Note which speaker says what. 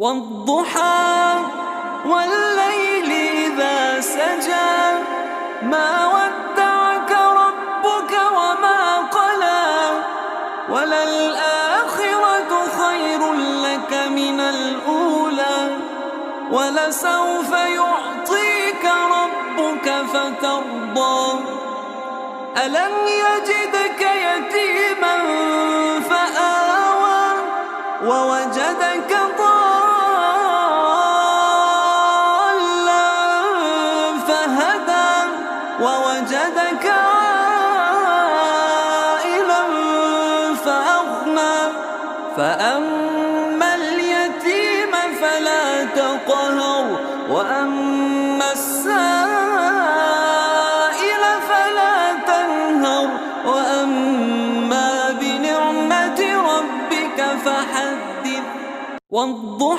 Speaker 1: والضحى والليل إذا سجى ما ودعك ربك وما قلى وللآخرة خير لك من الأولى ولسوف يعطيك ربك فترضى ألم يجدك يتيما فآوى ووجدك ضالا فهدى ووجدك عائلا فأغنى فأما اليتيم فلا تقهر وأما السائل فلا تنهر وأما بنعمة ربك فحدث. والضحى